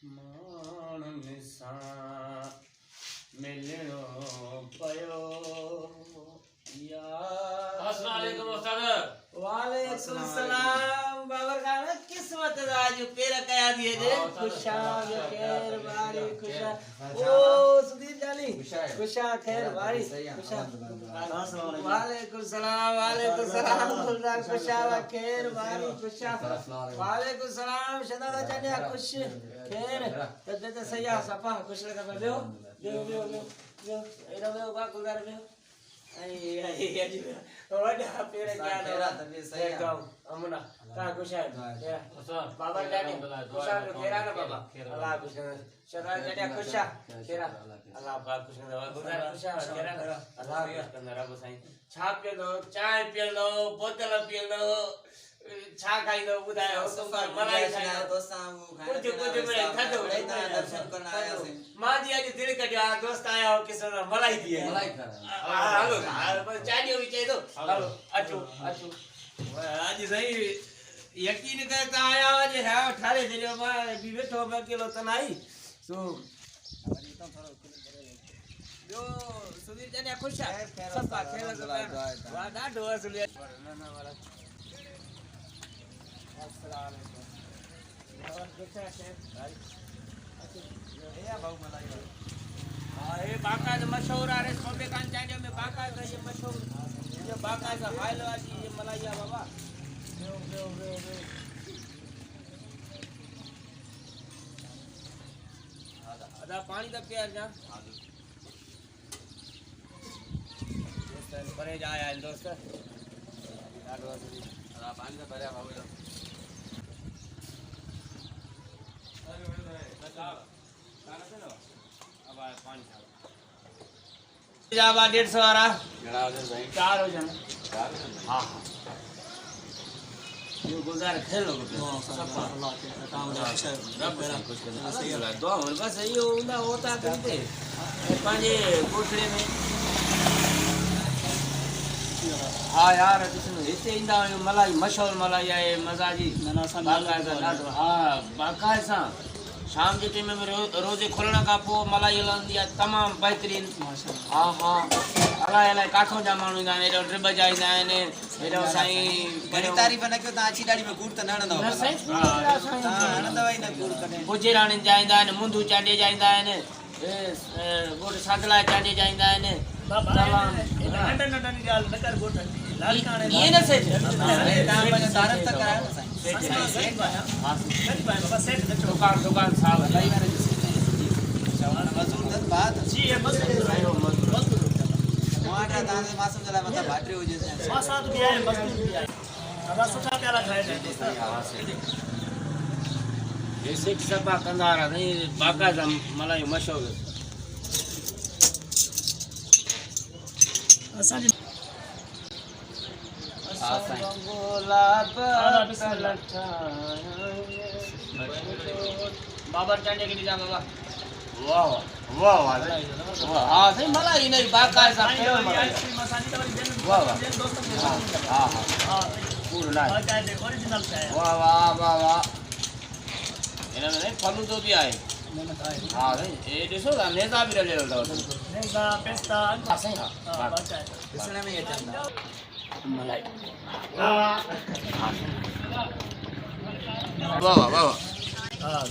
माण्हुनि सां मिलणो पयो अस्सलाम वालेकुम उस्ताद। वालेकुम सलाम बाबर खान किस्मत आज पेरा कया दिए जे खुशा खैर बारी खुशा ओ सुधीर जानी खुशा खैर बारी खुशा वालेकुम सलाम गुलजार खुशा खैर बारी खुशा वालेकुम सलाम शदादा जानिया खुश खैर तबीयत सही है सफा खुश लगा बेओ बेओ एरा बेओ बा गुलजार बेओ आई जी वडा पेरे क्या तेरा तबीयत सही है अमना का खुश है बाबा जाने खुश है तेरा ना बाबा अल्लाह खुश है शदा जाने खुश है तेरा अल्लाह पाक खुश है गुजार खुश है तेरा अल्लाह खुश कर रब साईं छा पे लो चाय पे लो बोतल पे लो छा खाई दो बुधायो तुम मलाई खाई दो दोस्तां कुछ में थदो दर्शन करना आया से मां जी आज दिल कटिया दोस्त आया हो किस मलाई दी है मलाई हेलो चाय भी चाहिए तो हेलो अचो आज सही यकीन करता आया आज है ठारे दिलो में भी बैठो में अकेलो तनाई सो जो सुधीर जाने खुश है सब का खेल वाह डाडो असली ना वाला अस्सलाम वालेकुम और कैसा है भाई अच्छा भाऊ मलाई हां ये बाका जो मशहूर है सोबे कान चांडे में बाका का ये मशहूर ये बाका का फाइल वाली ये मलाई है बाबा वे आधा पानी दा प्यार जा दोस्त परे जाया दोस्त डाडो असली आधा पानी दा भरया बाबू जावा 150 वाला गड़ा हो जाए 4 हो जाए हां ये गुजार खेलो सफा अल्लाह के काम रब खुश कर सही है दुआ और बस ये उंदा होता करते पांजे कोठड़े में हां यार किसने ऐसे इंदा मलाई मशहूर मलाई है मजाजी नना सा हां बाकायदा शाम के टाइम में रोजे खोलने का पो मलाई हलंदी आहे तमाम बेहतरीन माशाल्लाह हां अला अला काठो जा मानू दा एडो ट्रिप जाईंदा आहिनि एडो साईं घणी तारीफ न कयो ता अची डाड़ी में गुड़ त न हणंदव न साईं हणंदव ई न गुड़ कने गुजराणी जाईंदा आहिनि मुंदू चांडे जाईंदा आहिनि गोट सादला चांडे जाईंदा आहिनि तमाम नंढा नंढा नी ॻाल्हि न कर गोट लालकाणे ये न सेठ ता पंहिंजो तारत त करायो सेठ बाबा सेठ दुकान साहब लाई वाले मजदूर त बात जी ये मजदूर मोटा तान मासूम जला मत बाटरी हो जे मां साथ भी आए मजदूर भी आए अब सुठा प्यारा खाए ये सेठ सपा कंदारा नहीं बाकायदा मलाई मशहूर असांजी बाबर चांडे के जा बाबा वाह वाह वाह हां सही मलाई नहीं बाकायदा वाह वाह हां हां पूरा बाकायदा ओरिजिनल है वाह वाह वाह वाह इन्हें नहीं फलू तो भी आए हां ये देखो ना नेता भी ले लो नेता पेस्ता सही हां बाकायदा इसने में ये चंदा मलाई वाह वाह वाह हां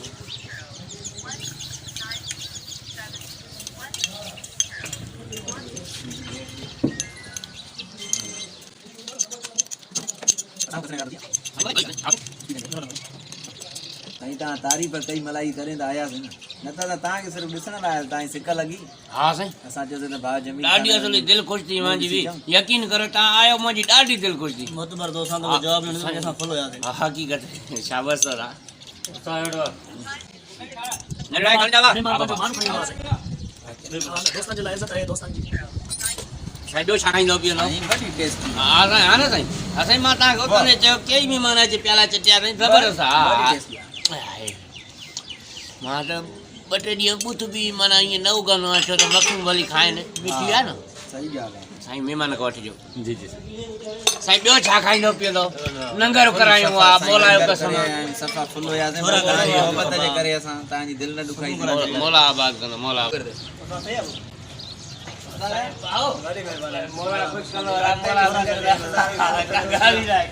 कहीं ता तारीफ कई मलाई करे त आया से न त ता के सिर्फ दिसण आया ता सिक लगी हां सही असा जो त भाव जमीन डाडी असली दिल खुश थी मांजी भी यकीन करो ता आयो मांजी डाडी दिल खुश थी मोतबर दोस्तां तो जवाब न असा फॉलो याद है हकीकत शाबाश तोरा साइडो नड़ा घंटा दोस्तां जे लाए इज्जत है दोस्तां जी छाडो छाई दो पियो नहीं बड़ी टेस्ट हां ना साईं असाई माता गोतने चयो केई भी माना जे प्याला चटिया नहीं खबर सा मां त बटे डी बुत भी माना ये नौ गनो आछो तो मखन भली खाए ने मिठी है ना सही ॻाल्हि आहे साईं महिमान को वठिजो जी जी साईं ॿियो छा खाईंदो पीअंदो लंगर करायूं आ मोलायो कसम सफ़ा फुल हुयासीं मोहबत जे करे असां तव्हांजी दिलि न ॾुखाई मोला आबाद कंदो मोला आओ मोला खुश कंदो मोला गाली लाए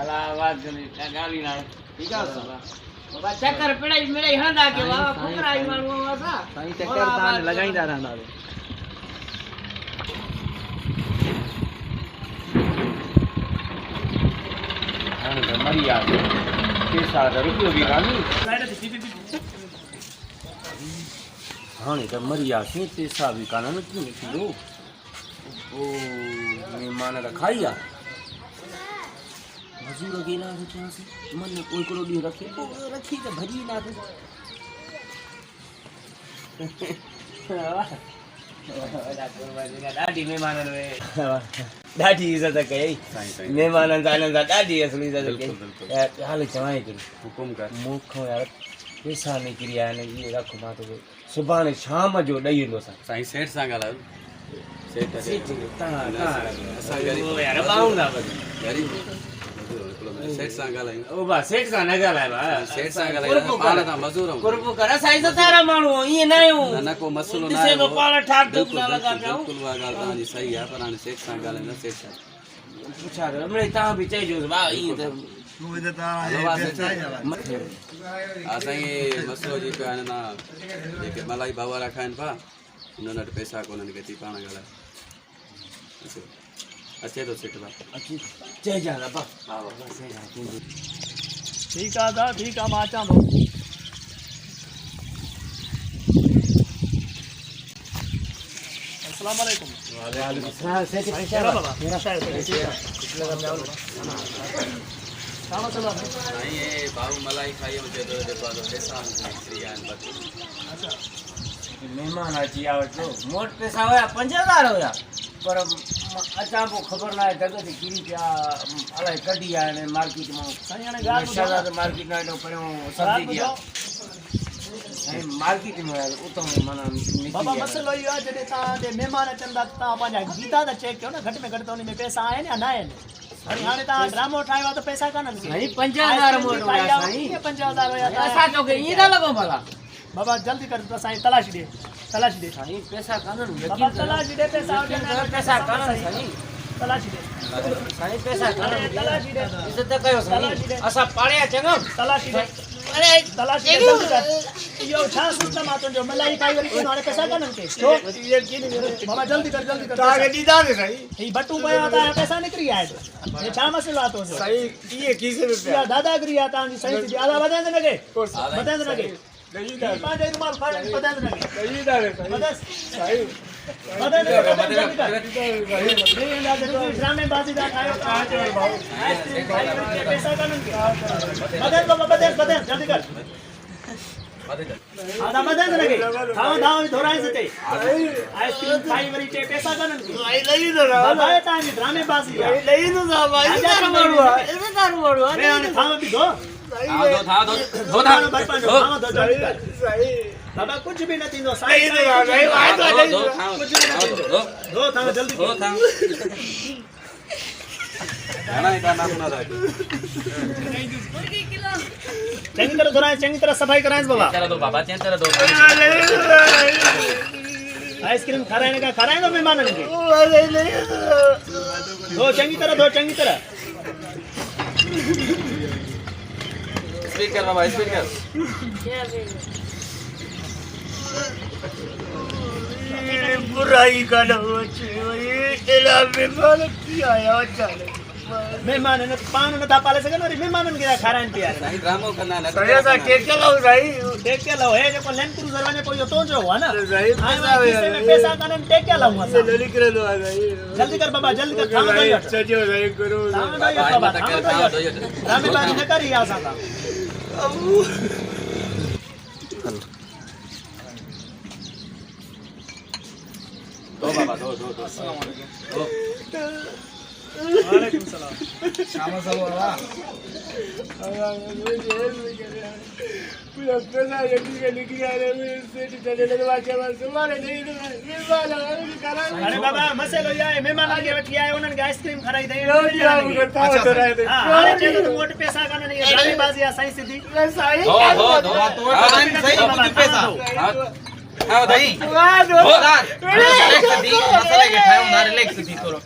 अला आवाज गाली लाए ठीक है बाबा चक्कर पड़ाई मिड़ाई हंदा के बाबा फकराई माण्हू असा साईं चक्कर तान लगाईंदा रहंदा मरिया पैसा रुपयो भी कानी हाणे त मरियासीं पैसा भी कान कीअं थींदो ओ महिमान त खाई आ मज़ूर गेला चवांसि मन कोई हिकिड़ो ॾींहुं रखी त भॼी ॾाढी महिमाननि में ॾाढी इज़त कयई महिमाननि सां हिननि सां ॾाढी असली इज़त कई हाल चवांइ थो हुकुम कर मूंखां यार पैसा निकिरी आया आहिनि इहे रख मां तोखे सुभाणे शाम जो ॾेई वेंदोसां साईं सेठ सां ॻाल्हायो सेठ यार ॿाहूंदा सेठ सां ॻाल्हायूं ओ बा सेठ सां न ॻाल्हाए सेठ सां ॻाल्हायूं पाण तां मज़ूर आहियूं कुर्बो कर असां इज़तदार माण्हू ईअं न आहियूं न को मसलो न ॾिसे आहे थो पाण ठाक ठुक न लॻा पिया बिल्कुलु उहा ॻाल्हि तव्हांजी सही आहे पर हाणे सेठ सां ॻाल्हाईंदा सेठ सां पुछा त मिड़ेई तव्हां बि चइजोसि भाउ ईअं त असांखे मसलो जेको आहे न जेके मलाई बावारा खाइनि पिया हुननि वटि पैसा कोन्हनि के थी पाण ॻाल्हाए अचे थो सेठ भाउ चइजां बाबा ठीक है दा ठीक है मां अचां थो अस्सलाम वालेकुम साईं हे भाऊ मलाई खाई हुजे थो जेको आहे पैसा निकिरी आया आहिनि बाक़ी महिमान अची विया वठो मूं वटि पैसा हुया 5000 हुया पर अचां पोइ ख़बर न आहे जॻह ते किरी पिया अलाए कढी आया आहिनि मार्केट मां साईं हाणे ॻाल्हि शहर मार्केट में हेॾो परियों सब्जी जी आहे ऐं मार्केट में हुया उतां माना बाबा मसलो इहो आहे जॾहिं तव्हांजे महिमान अचनि था तव्हां पंहिंजा गीता त चेक कयो न घटि में घटि त उन में पैसा आहिनि या न आहिनि हाणे तव्हां ड्रामो ठाहियो आहे त पैसा कान्हनि साईं 5000 मूं वटि हुया साईं 5000 हुया असां चोखे ईअं था लॻो भला बाबा जल्दी कर साईं तलाशी ॾे साईं पैसा कान्हनि बाबा तलाशी ॾे पैसा पैसा कान्हनि साईं तलाशी ॾे साईं पैसा कान्हनि तलाशी ॾे इज़त कयो साईं असां पाड़िया चङो तलाशी ॾे तलाशी ॾे जल्दी कर इहो छा सिस्टम आहे तुंहिंजो मलाई खाई वरी कोन हाणे पैसा कान्हनि के बाबा जल्दी कर तव्हांखे ॾींदासीं साईं ही बटू पियो आहे तव्हांजा पैसा निकिरी आया हे छा मसइलो आहे तुंहिंजो साईं कीअं खीसे में इहा दादागिरी आहे तव्हांजी सही थी आला वधाईंदे न के वधाईंदे न के पंहिंजो रुमाल फाड़ वधाईंदे न के वधस साईं वधाईंदे ड्रामे बाज़ी था ठाहियो पैसा कान्हनि के वधाए बाबा वधाए जल्दी कर आधा मदद लगे खाओ धोराई से आइसक्रीम खाई वरी टे पैसा कान्हनि के भाई लई दो ना बाबा है तव्हांजी ड्रामे बाज़ी आहे लई दो ना भाई इज़त माण्हू आहे मैं हाणे थाम बि धो बाबा कुछ भी न थींदो साईं कुछ भी न थींदो धो थाम जल्दी धो थाम चंगी तरह धोराए चंगी तरह सफाई कराएं बाबा आइसक्रीम खाराने का खाराएं दो मेहमान के धो चंगी तरह स्पीकर बाबा स्पीकर बुराई का न हो एला मेहमान की आया चले मेहमान ने पान न था पाले सके न मेहमान के खाराएं पिया साईं ड्रामो करना न सही सा केक लाओ साईं टेक के लाओ है जो लैंड क्रूजर वाले कोई तो जो हुआ ना सही पैसा कानन टेक के लाऊंगा जल्दी कर दो साईं जल्दी कर बाबा जल्दी कर खाओ दो सजो सही करो बाबा रामे बाजी न करी आसा था दो बाबा दो वालेकुम सलाम शाम सब बाबा पैसा यदि के लिखी आ रहे हैं सेठ चले लगे वाचे वाले मारे नहीं मेहमान अरे बाबा मसेलो यार मेहमान आगे बैठ आए उन्होंने आइसक्रीम खराई दे अरे चलो तो मोटे पैसा का नहीं गाड़ी बाजी आ सही सीधी सही हो तो सही कुछ पैसा हां दई मसाले के ठाए उधार लेख सदी थोरो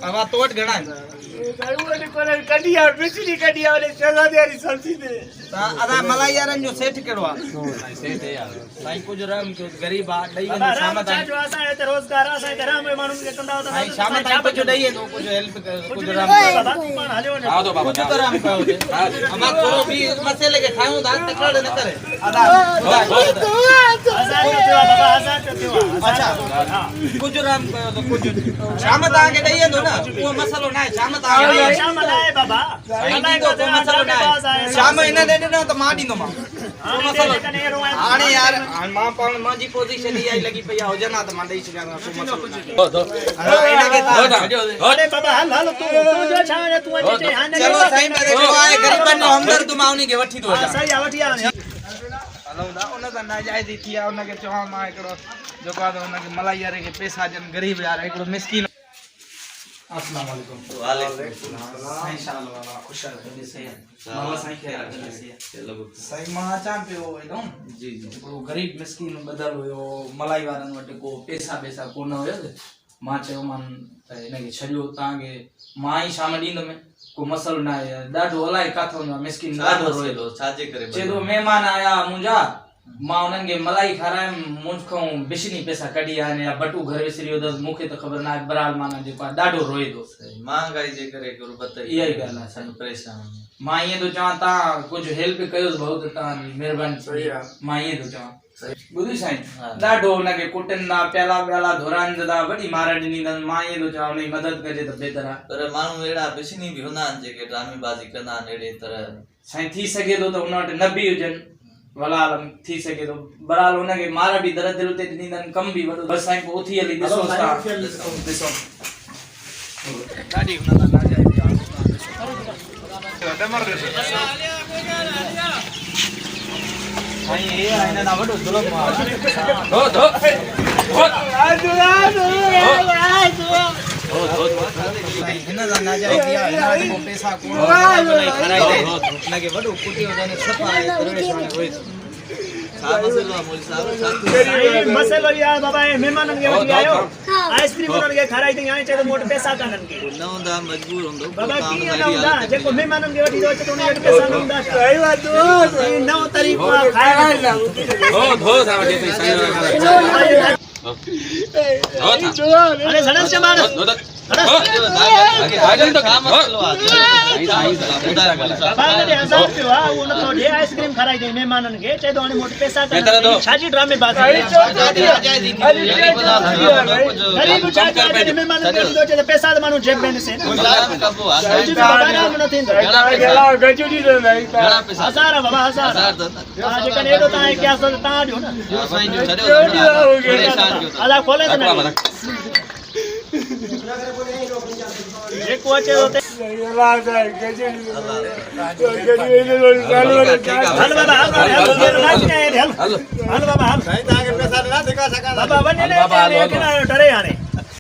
अब तोट घणा साईं कोने कटिया बिजली कटिया वाले चला दियारी सब्जी दे अदा मलाई यारन जो सेठ केड़ो आ सेठ है यार साईं कुछ राम जो गरीब आ दई ने शाम ताई जो आसा है ते रोजगार आसा है राम मानू के कंदा होता साईं शाम ताई कुछ दई तो कुछ हेल्प कुछ राम बाबा हालो ने आओ तो बाबा कुछ राम कहो दे अमा थोरो भी मसले के ठाऊ दाल तकड़ न करे अदा हजार अच्छा कुछ राम कहो तो कुछ शाम ता के दई दो ना वो मसलो ना शाम ता शाम लाए बाबा साईं को मसलो ना शाम इने दे दो तो मां दींदो मां मसलो आने यार मां पण मां जी पोजीशन ही आई लगी पई हो जना तो मां दई सका को मसलो इने के अरे बाबा हाल तू जो छा तू अचे हाने चलो साईं मेरे को आए गरीबन नो हमदर्द माउनी के वठी दो सही आवठी आ हलो दा उन दा नाजायज थी आ उन के चवा मां एकड़ो जो का उन के मलाई यार के पैसा जन गरीब यार एकड़ो मिस्किन अस्सलाम वालेकुम वालेकुम साईं शालो वाला खुश रहे से बाबा साईं के चलो साईं मां चा पे हो एकदम जी जी वो गरीब मिस्किन बदल हो मलाई वारन वटे को पैसा को न हो मां चयो मन इने के छडियो तांगे मां ही शाम दींदो में को मसलो ना डाडो अलाए काथो मिस्किन डाडो रोए दो छाजे करे जेदो मेहमान आया मुंजा मां उनन के मलाई खाराए मुझको बिशनी पैसा कढी आने या बटू घर विसरियो द मुखे तो खबर ना बराल माना जे पा डाडो रोए दो महंगाई जे करे गुरबत ये ही गाल है सन परेशान मां ये तो चाहता कुछ हेल्प कयो बहुत ता मेहरबानी सही मां ये तो चाह बुधी साईं डाडो उन के कुटन ना प्याला प्याला धोरान जदा बड़ी मारणी नी मां ये तो चाह उन मदद करे तो बेहतर पर मानू एड़ा बिशनी भी हुना जे के ड्रामेबाजी करना एड़े तरह साईं थी सके तो उनट नबी हुजन वलाल थी सके तो बराल उन के मारा भी दर्द दिल ते नींदन कम भी वडो बस साईं को उथी हली दिसो ॾाढी हुन दा ना जाए डमर रे साईं ये आइना ना वडो जुलम हो दो हिन दा ना जाए दिया हिन को पैसा को नहीं खराई दे लगे वडो कुटी वने सफा है दरवेश में होई मसलो यार बाबा मेहमानन के वठी आयो आइसक्रीम उनन के खराई दे आए चलो मोट पैसा कानन के नौंदा मजबूर होंदो बाबा की नौंदा जेको मेहमानन के वठी दो तो उन पैसा नौंदा सही बात दो नौ तरीको खाए धो सा वठी सही अरे सड़न से मार आगे आगे तो काम मसलो आ बाबा ने 1000 रुपया उन तो ढे आइसक्रीम खराई दे मेहमानन के चे दो मोट पैसा का छाजी ड्रामे बात गरीब छाजी मेहमानन के दो चे पैसा मानु जेब में से बाबा नाम न थिन गजुडी दे नहीं 1000 बाबा 1000 आज कने एडो ता क्या सो ता दियो ना आला खोले तो एक वाचे होते बाबा